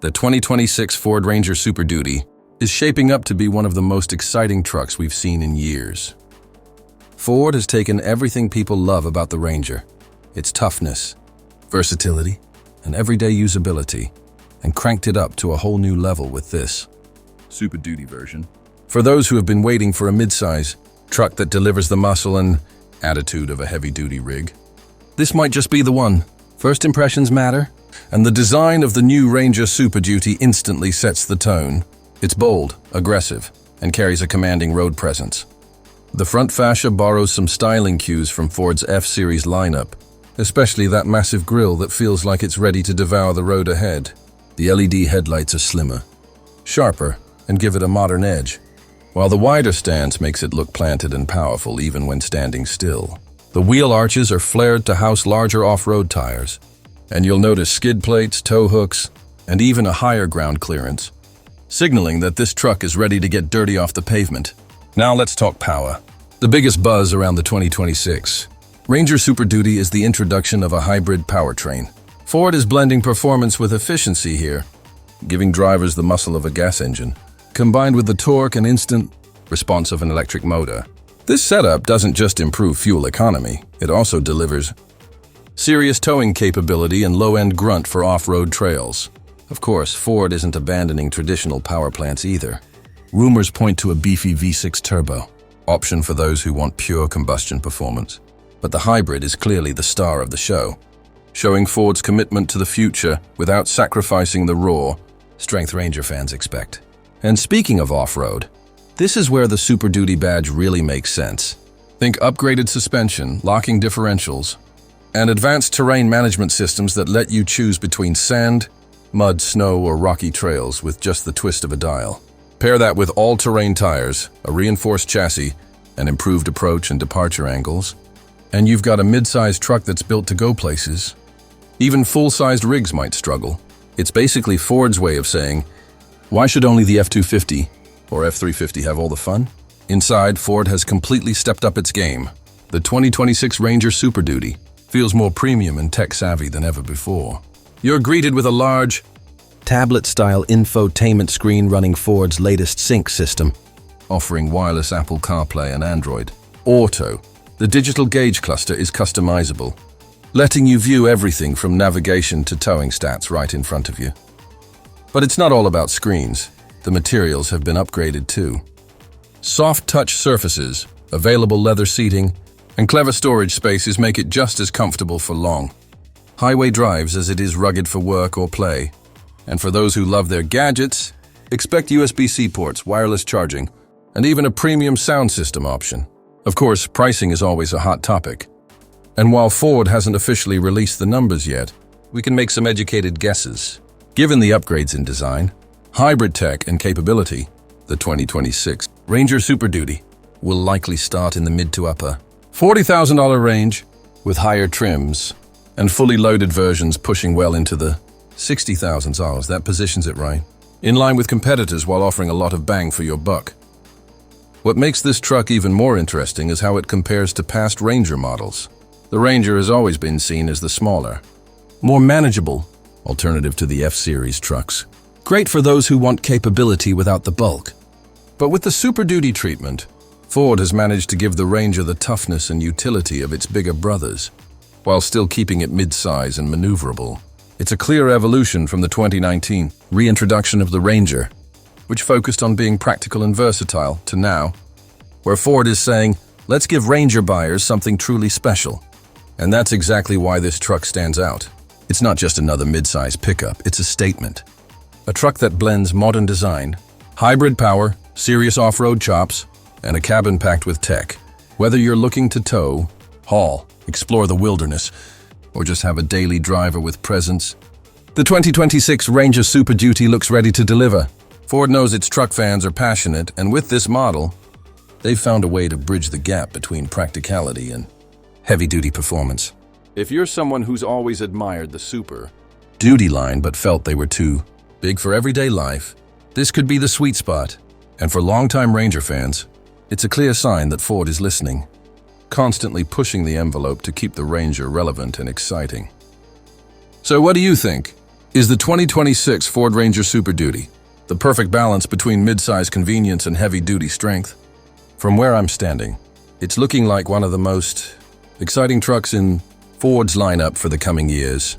The 2026 Ford Ranger Super Duty is shaping up to be one of the most exciting trucks we've seen in years. Ford has taken everything people love about the Ranger, its toughness, versatility, and everyday usability, and cranked it up to a whole new level with this Super Duty version. For those who have been waiting for a midsize truck that delivers the muscle and attitude of a heavy-duty rig, this might just be the one. First impressions matter, and the design of the new Ranger Super Duty instantly sets the tone. It's bold, aggressive, and carries a commanding road presence. The front fascia borrows some styling cues from Ford's F-Series lineup, especially that massive grille that feels like it's ready to devour the road ahead. The LED headlights are slimmer, sharper, and give it a modern edge, while the wider stance makes it look planted and powerful even when standing still. The wheel arches are flared to house larger off-road tires, and you'll notice skid plates, tow hooks, and even a higher ground clearance, signaling that this truck is ready to get dirty off the pavement. Now let's talk power. The biggest buzz around the 2026 Ranger Super Duty is the introduction of a hybrid powertrain. Ford is blending performance with efficiency here, giving drivers the muscle of a gas engine, combined with the torque and instant response of an electric motor. This setup doesn't just improve fuel economy, it also delivers serious towing capability and low-end grunt for off-road trails. Of course, Ford isn't abandoning traditional power plants either. Rumors point to a beefy V6 turbo, option for those who want pure combustion performance. But the hybrid is clearly the star of the show, showing Ford's commitment to the future without sacrificing the raw strength Ranger fans expect. And speaking of off-road, this is where the Super Duty badge really makes sense. Think upgraded suspension, locking differentials, and advanced terrain management systems that let you choose between sand, mud, snow, or rocky trails with just the twist of a dial. Pair that with all-terrain tires, a reinforced chassis, and improved approach and departure angles, and you've got a mid-sized truck that's built to go places. Even full-sized rigs might struggle. It's basically Ford's way of saying, why should only the F-250 or F-350 have all the fun? Inside, Ford has completely stepped up its game. The 2026 Ranger Super Duty feels more premium and tech-savvy than ever before. You're greeted with a large, tablet-style infotainment screen running Ford's latest sync system, offering wireless Apple CarPlay and Android Auto. The digital gauge cluster is customizable, letting you view everything from navigation to towing stats right in front of you. But it's not all about screens. The materials have been upgraded too. Soft touch surfaces, available leather seating, and clever storage spaces make it just as comfortable for long highway drives as it is rugged for work or play. And for those who love their gadgets, expect USB-C ports, wireless charging, and even a premium sound system option. Of course, pricing is always a hot topic. And while Ford hasn't officially released the numbers yet, we can make some educated guesses. Given the upgrades in design, hybrid tech, and capability, the 2026 Ranger Super Duty will likely start in the mid to upper $40,000 range, with higher trims and fully loaded versions pushing well into the $60,000. That positions it right, in line with competitors while offering a lot of bang for your buck. What makes this truck even more interesting is how it compares to past Ranger models. The Ranger has always been seen as the smaller, more manageable alternative to the F-Series trucks. Great for those who want capability without the bulk. But with the Super Duty treatment, Ford has managed to give the Ranger the toughness and utility of its bigger brothers, while still keeping it mid-size and maneuverable. It's a clear evolution from the 2019 reintroduction of the Ranger, which focused on being practical and versatile, to now, where Ford is saying, let's give Ranger buyers something truly special. And that's exactly why this truck stands out. It's not just another mid-size pickup, it's a statement. A truck that blends modern design, hybrid power, serious off-road chops, and a cabin packed with tech. Whether you're looking to tow, haul, explore the wilderness, or just have a daily driver with presence, the 2026 Ranger Super Duty looks ready to deliver. Ford knows its truck fans are passionate, and with this model, they've found a way to bridge the gap between practicality and heavy-duty performance. If you're someone who's always admired the Super Duty line but felt they were too big for everyday life, this could be the sweet spot. And for longtime Ranger fans, it's a clear sign that Ford is listening, constantly pushing the envelope to keep the Ranger relevant and exciting. So what do you think? is the 2026 Ford Ranger Super Duty, the perfect balance between midsize convenience and heavy-duty strength. From where I'm standing, it's looking like one of the most exciting trucks in Ford's lineup for the coming years.